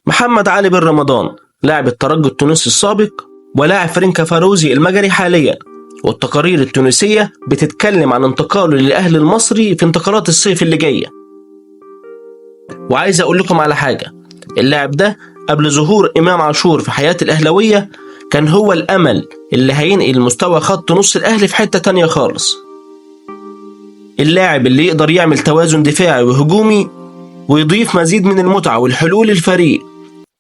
محمد علي بن رمضان لاعب الترجي التونسي السابق ولاعب فرنكا فاروزي المجري حاليا، والتقارير التونسية بتتكلم عن انتقاله للأهلي المصري في انتقالات الصيف اللي جاية. وعايز أقول لكم على حاجة، اللاعب ده قبل ظهور إمام عاشور في حياة الأهلوية كان هو الأمل اللي هينقل مستوى خط نص الأهلي في حتة تانية خالص. اللاعب اللي يقدر يعمل توازن دفاعي وهجومي ويضيف مزيد من المتعة والحلول للفريق،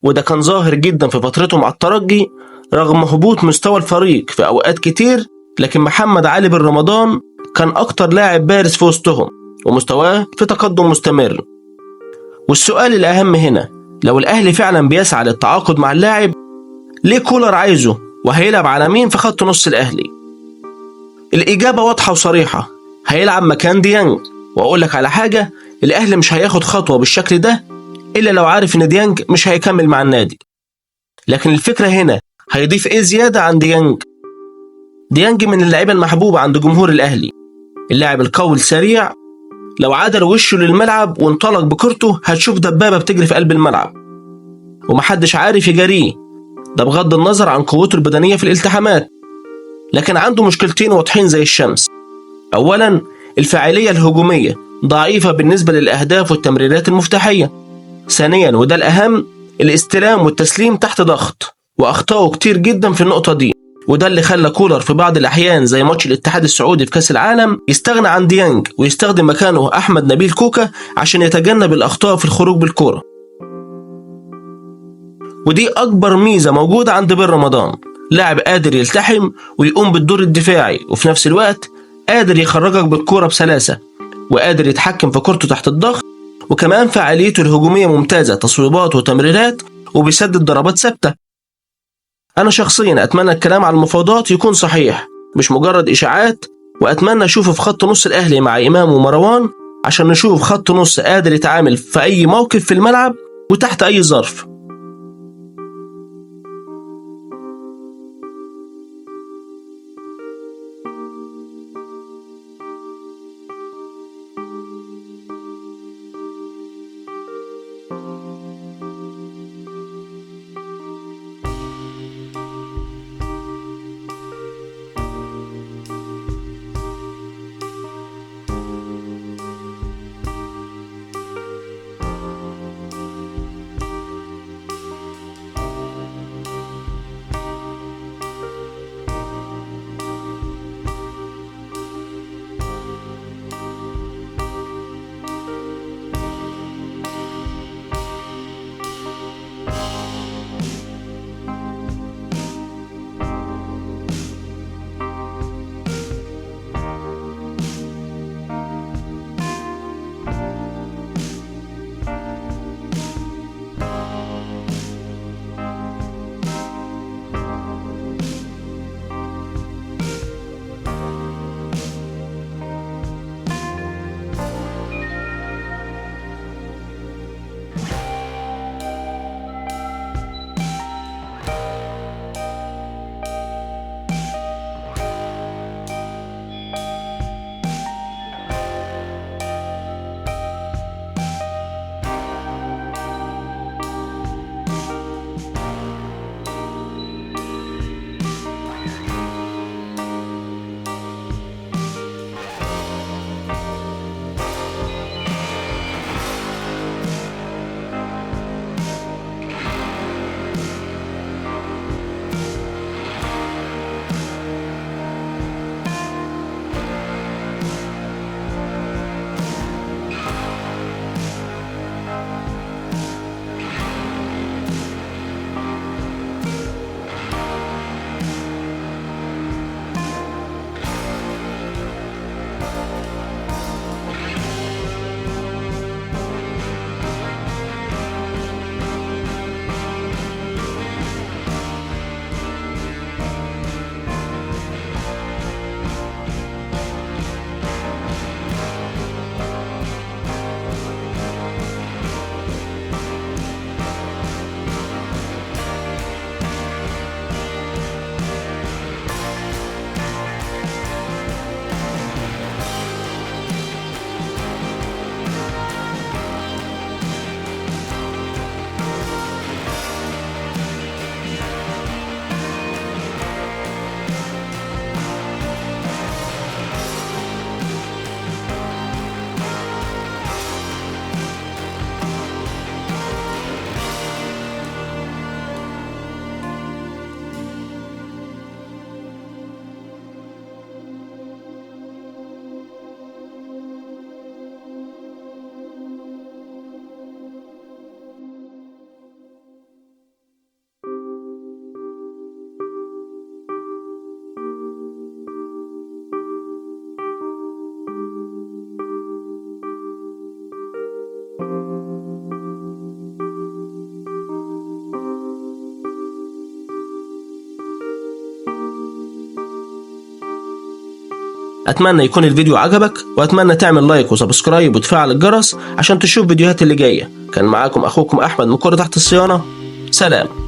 وده كان ظاهر جدا في فترته مع الترجي رغم هبوط مستوى الفريق في أوقات كتير. لكن محمد علي بن رمضان كان أكتر لاعب بارز في وسطهم ومستواه في تقدم مستمر. والسؤال الأهم هنا، لو الأهلي فعلا بيسعى للتعاقد مع اللاعب، ليه كولر عايزه وهيلعب على مين في خط نص الأهلي؟ الإجابة واضحة وصريحة، هيلعب مكان ديانج. وأقول لك على حاجة، الأهلي مش هياخد خطوة بالشكل ده إلا لو عارف إن ديانج مش هيكمل مع النادي. لكن الفكرة هنا، هيضيف إيه زيادة عن ديانج؟ ديانج من اللعيبة المحبوبة عند جمهور الأهلي، اللاعب القوي السريع، لو عادل وشه للملعب وانطلق بكرته هتشوف دبابة بتجري في قلب الملعب ومحدش عارف يجاريه، ده بغض النظر عن قوته البدنية في الالتحامات. لكن عنده مشكلتين واضحين زي الشمس. أولا، الفاعلية الهجومية ضعيفة بالنسبة للأهداف والتمريرات المفتاحية. ثانيا وده الأهم، الاستلام والتسليم تحت ضغط، وأخطأه كتير جدا في النقطة دي، وده اللي خلى كولر في بعض الأحيان زي ماتش الاتحاد السعودي في كأس العالم يستغنى عن ديانج ويستخدم مكانه أحمد نبيل كوكا عشان يتجنب الأخطاء في الخروج بالكرة. ودي أكبر ميزة موجودة عند بن رمضان، لاعب قادر يلتحم ويقوم بالدور الدفاعي، وفي نفس الوقت قادر يخرجك بالكرة بسلاسة، وقادر يتحكم في كرته تحت الضغط، وكمان فعاليته الهجومية ممتازة، تصويبات وتمريرات، وبيسدد ضربات ثابتة. أنا شخصيا أتمنى الكلام على المفاوضات يكون صحيح مش مجرد إشاعات، وأتمنى أشوفه في خط نص الأهلي مع إمام ومروان عشان نشوف خط نص قادر يتعامل في أي موقف في الملعب وتحت أي ظرف. أتمنى يكون الفيديو عجبك، وأتمنى تعمل لايك وسبسكرايب وتفعل الجرس عشان تشوف فيديوهات اللي جاية. كان معاكم أخوكم أحمد من كرة تحت الصيانة. سلام.